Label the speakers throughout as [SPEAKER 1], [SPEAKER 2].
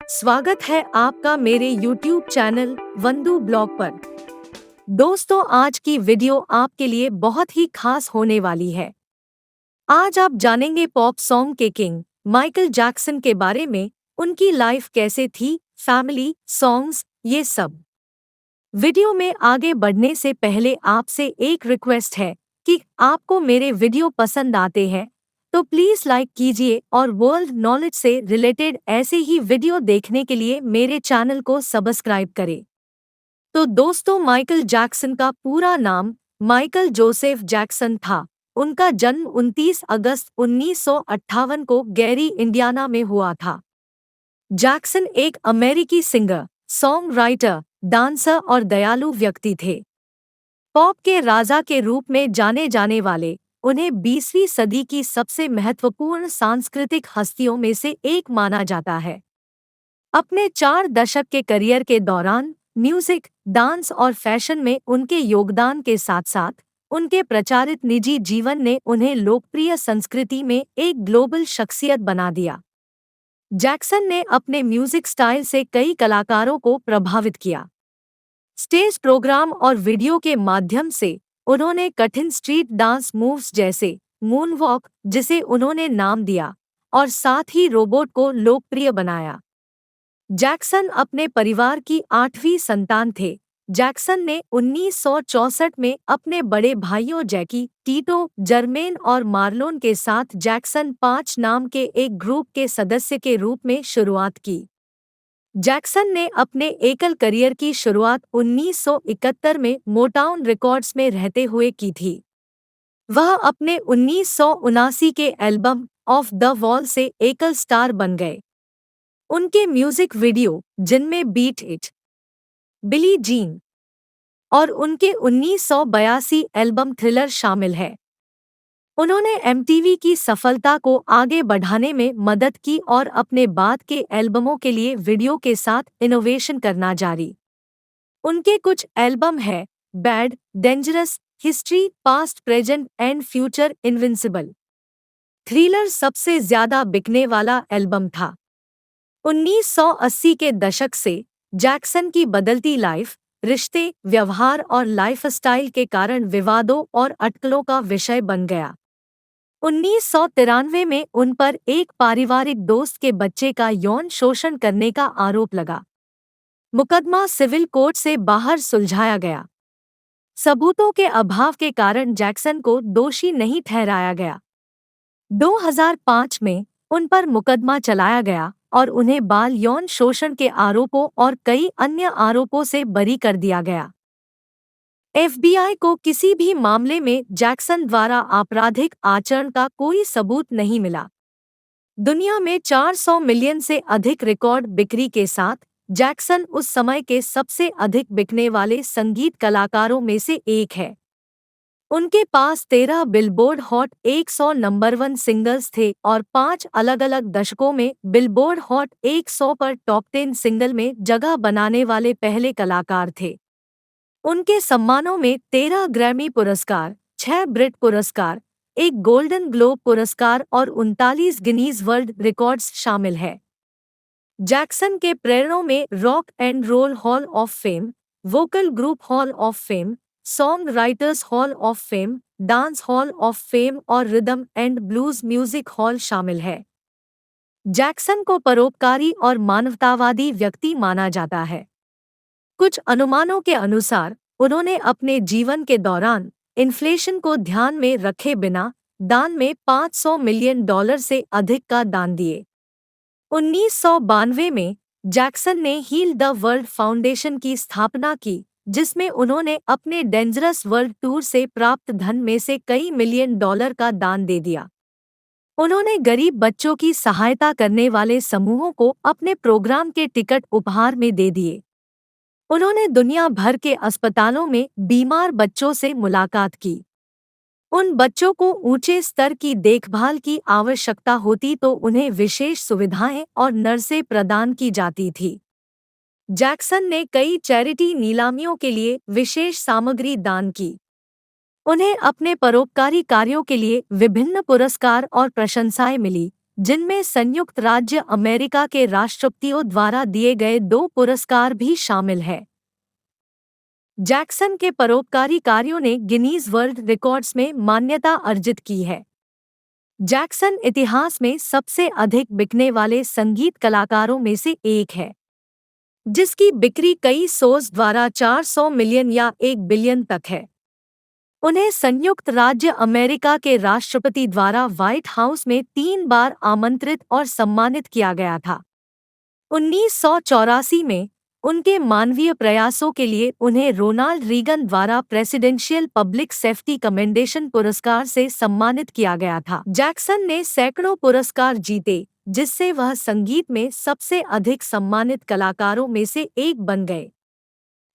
[SPEAKER 1] स्वागत है आपका मेरे YouTube चैनल वंदू ब्लॉग पर। दोस्तों, आज की वीडियो आपके लिए बहुत ही खास होने वाली है। आज आप जानेंगे पॉप सॉन्ग के किंग माइकल जैक्सन के बारे में, उनकी लाइफ कैसे थी, फैमिली, सॉन्ग्स, ये सब। वीडियो में आगे बढ़ने से पहले आपसे एक रिक्वेस्ट है कि आपको मेरे वीडियो पसंद आते हैं तो प्लीज लाइक कीजिए और वर्ल्ड नॉलेज से रिलेटेड ऐसे ही वीडियो देखने के लिए मेरे चैनल को सब्सक्राइब करें। तो दोस्तों, माइकल जैक्सन का पूरा नाम माइकल जोसेफ जैक्सन था। उनका जन्म 29 अगस्त 1958 को गैरी, इंडियाना में हुआ था। जैक्सन एक अमेरिकी सिंगर, सॉन्ग राइटर, डांसर और दयालु व्यक्ति थे। पॉप के राजा के रूप में जाने जाने वाले उन्हें 20वीं सदी की सबसे महत्वपूर्ण सांस्कृतिक हस्तियों में से एक माना जाता है। अपने 4 दशक के करियर के दौरान म्यूजिक, डांस और फैशन में उनके योगदान के साथ-साथ उनके प्रचारित निजी जीवन ने उन्हें लोकप्रिय संस्कृति में एक ग्लोबल शख्सियत बना दिया। जैक्सन ने अपने म्यूजिक स्टाइल से कई कलाकारों को प्रभावित किया। स्टेज प्रोग्राम और वीडियो के माध्यम से उन्होंने कठिन स्ट्रीट डांस मूव्स जैसे मूनवॉक, जिसे उन्होंने नाम दिया, और साथ ही रोबोट को लोकप्रिय बनाया। जैक्सन अपने परिवार की 8वीं संतान थे। जैक्सन ने 1964 में अपने बड़े भाइयों जैकी, टीटो, जर्मेन और मार्लोन के साथ जैक्सन 5 नाम के एक ग्रुप के सदस्य के रूप में शुरुआत की। जैक्सन ने अपने एकल करियर की शुरुआत 1971 में मोटाउन रिकॉर्ड्स में रहते हुए की थी। वह अपने 1979 के एल्बम ऑफ द वॉल से एकल स्टार बन गए। उनके म्यूजिक वीडियो, जिनमें बीट इट, बिली जीन और उनके 1982 एल्बम थ्रिलर शामिल है, उन्होंने एमटीवी की सफलता को आगे बढ़ाने में मदद की और अपने बाद के एल्बमों के लिए वीडियो के साथ इनोवेशन करना जारी। उनके कुछ एल्बम हैं bad, dangerous, history, past, present and future, invincible. Thriller सबसे ज्यादा बिकने वाला एल्बम था। 1980 के दशक से जैक्सन की बदलती लाइफ, रिश्ते, व्यवहार और लाइफस्टाइल के कारण विवादों और अटकलों का विषय बन गया। 1993 में उन पर एक पारिवारिक दोस्त के बच्चे का यौन शोषण करने का आरोप लगा। मुकदमा सिविल कोर्ट से बाहर सुलझाया गया। सबूतों के अभाव के कारण जैक्सन को दोषी नहीं ठहराया गया। 2005 में उन पर मुकदमा चलाया गया और उन्हें बाल यौन शोषण के आरोपों और कई अन्य आरोपों से बरी कर दिया गया। एफबीआई को किसी भी मामले में जैक्सन द्वारा आपराधिक आचरण का कोई सबूत नहीं मिला। दुनिया में 400 मिलियन से अधिक रिकॉर्ड बिक्री के साथ जैक्सन उस समय के सबसे अधिक बिकने वाले संगीत कलाकारों में से एक है। उनके पास 13 बिलबोर्ड हॉट 100 नंबर 1 सिंगल्स थे और 5 अलग-अलग दशकों में बिलबोर्ड हॉट 100 पर टॉप 10 सिंगल में जगह बनाने वाले पहले कलाकार थे। उनके सम्मानों में 13 ग्रैमी पुरस्कार, 6 ब्रिट पुरस्कार, एक गोल्डन ग्लोब पुरस्कार और 39 गिनीज वर्ल्ड रिकॉर्ड्स शामिल है। जैक्सन के प्रेरणों में rock and roll hall of fame, vocal group hall of fame, songwriters hall of fame, dance hall of fame और rhythm and blues music hall शामिल है। जैक्सन को परोपकारी और मानवतावादी व्यक्ति माना जाता है। कुछ अनुमानों के अनुसार उन्होंने अपने जीवन के दौरान इन्फ्लेशन को ध्यान में रखे बिना दान में $500 मिलियन से अधिक का दान दिए। 1992 में जैक्सन ने हील द वर्ल्ड फाउंडेशन की स्थापना की, जिसमें उन्होंने अपने डेंजरस वर्ल्ड टूर से प्राप्त धन में से कई मिलियन डॉलर का दान दे दिया। उन्होंने गरीब बच्चों की सहायता करने वाले समूहों को अपने प्रोग्राम के टिकट उपहार में दे दिए। उन्होंने दुनिया भर के अस्पतालों में बीमार बच्चों से मुलाकात की। उन बच्चों को ऊंचे स्तर की देखभाल की आवश्यकता होती तो उन्हें विशेष सुविधाएं और नर्सें प्रदान की जाती थी। जैक्सन ने कई चैरिटी नीलामियों के लिए विशेष सामग्री दान की। उन्हें अपने परोपकारी कार्यों के लिए विभिन्न पुरस्कार और प्रशंसाएं मिली, जिनमें संयुक्त राज्य अमेरिका के राष्ट्रपतियों द्वारा दिए गए 2 पुरस्कार भी शामिल हैं। जैक्सन के परोपकारी कार्यों ने गिनीज वर्ल्ड रिकॉर्ड्स में मान्यता अर्जित की है। जैक्सन इतिहास में सबसे अधिक बिकने वाले संगीत कलाकारों में से एक है, जिसकी बिक्री कई शोज द्वारा 400 मिलियन या 1 बिलियन तक है। उन्हें संयुक्त राज्य अमेरिका के राष्ट्रपति द्वारा व्हाइट हाउस में 3 बार आमंत्रित और सम्मानित किया गया था। 1984 में उनके मानवीय प्रयासों के लिए उन्हें रोनाल्ड रीगन द्वारा प्रेसिडेंशियल पब्लिक सेफ्टी कमेंडेशन पुरस्कार से सम्मानित किया गया था। जैक्सन ने सैकड़ों पुरस्कार जीते, जिससे वह संगीत में सबसे अधिक सम्मानित कलाकारों में से एक बन गए।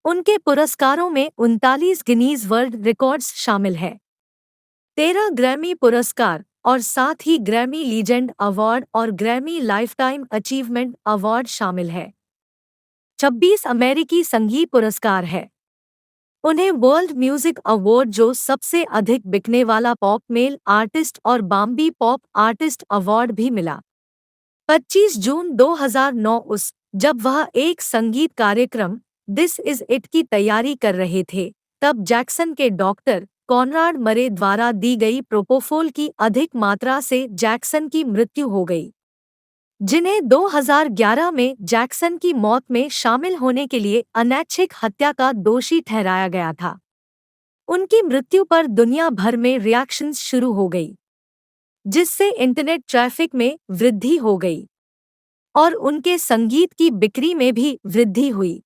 [SPEAKER 1] उनके पुरस्कारों में 39 गिनीज वर्ल्ड रिकॉर्ड्स शामिल है, 13 ग्रैमी पुरस्कार और साथ ही ग्रैमी लीजेंड अवार्ड और ग्रैमी लाइफटाइम अचीवमेंट अवार्ड शामिल है। 26 अमेरिकी संगीत पुरस्कार है। उन्हें वर्ल्ड म्यूजिक अवार्ड, जो सबसे अधिक बिकने वाला पॉप मेल आर्टिस्ट और बाम्बी पॉप आर्टिस्ट अवार्ड भी मिला। 25 जून 2009 जब वह एक संगीत कार्यक्रम दिस इज इट की तैयारी कर रहे थे, तब जैक्सन के डॉक्टर कॉनराड मरे द्वारा दी गई प्रोपोफोल की अधिक मात्रा से जैक्सन की मृत्यु हो गई, जिन्हें 2011 में जैक्सन की मौत में शामिल होने के लिए अनैच्छिक हत्या का दोषी ठहराया गया था। उनकी मृत्यु पर दुनिया भर में रिएक्शंस शुरू हो गई, जिससे इंटरनेट ट्रैफिक में वृद्धि हो गई और उनके संगीत की बिक्री में भी वृद्धि हुई।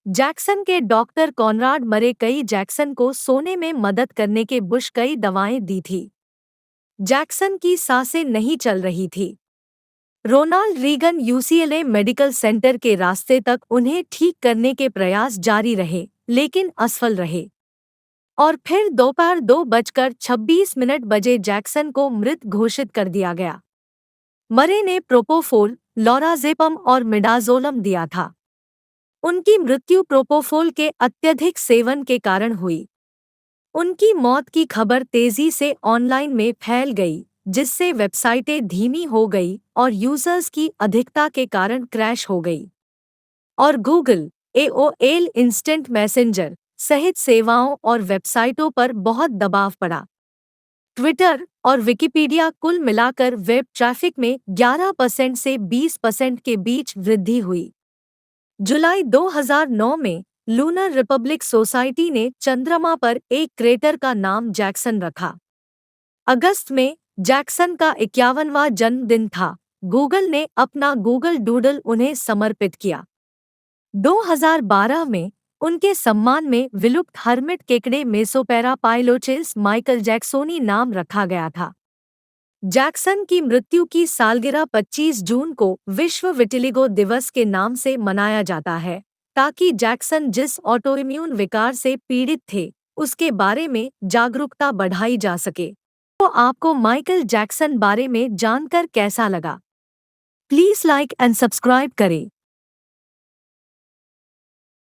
[SPEAKER 1] जैक्सन के डॉक्टर कॉनराड मरे कई जैक्सन को सोने में मदद करने के बुश कई दवाएं दी थी। जैक्सन की सांसें नहीं चल रही थी। Ronald Reagan UCLA Medical Center के रास्ते तक उन्हें ठीक करने के प्रयास जारी रहे, लेकिन असफल रहे और फिर दोपहर 2:26 बजे जैक्सन को मृत घोषित कर दिया गया। मरे ने प्रोपोफोल, लोराज़ेपम और मिडाज़ोलम दिया था। उनकी मृत्यु प्रोपोफोल के अत्यधिक सेवन के कारण हुई। उनकी मौत की खबर तेजी से ऑनलाइन में फैल गई, जिससे वेबसाइटें धीमी हो गई और यूजर्स की अधिकता के कारण क्रैश हो गई और गूगल, एओएल इंस्टेंट मैसेंजर सहित सेवाओं और वेबसाइटों पर बहुत दबाव पड़ा। ट्विटर और विकिपीडिया कुल मिलाकर वेब ट्रैफिक में 11% से 20% के बीच वृद्धि हुई। जुलाई 2009 में लूनर रिपब्लिक सोसाइटी ने चंद्रमा पर एक क्रेटर का नाम जैक्सन रखा। अगस्त में जैक्सन का 51वां जन्मदिन था। गूगल ने अपना गूगल डूडल उन्हें समर्पित किया। 2012 में उनके सम्मान में विलुप्त हर्मिट केकड़े मेसोपेरा पाइलोचेस माइकल जैक्सोनी नाम रखा गया था। जैक्सन की मृत्यु की सालगिरह 25 जून को विश्व विटिलिगो दिवस के नाम से मनाया जाता है, ताकि जैक्सन जिस ऑटोइम्यून विकार से पीड़ित थे, उसके बारे में जागरूकता बढ़ाई जा सके। तो आपको माइकल जैक्सन बारे में जानकर कैसा लगा? प्लीज लाइक एंड सब्सक्राइब करें।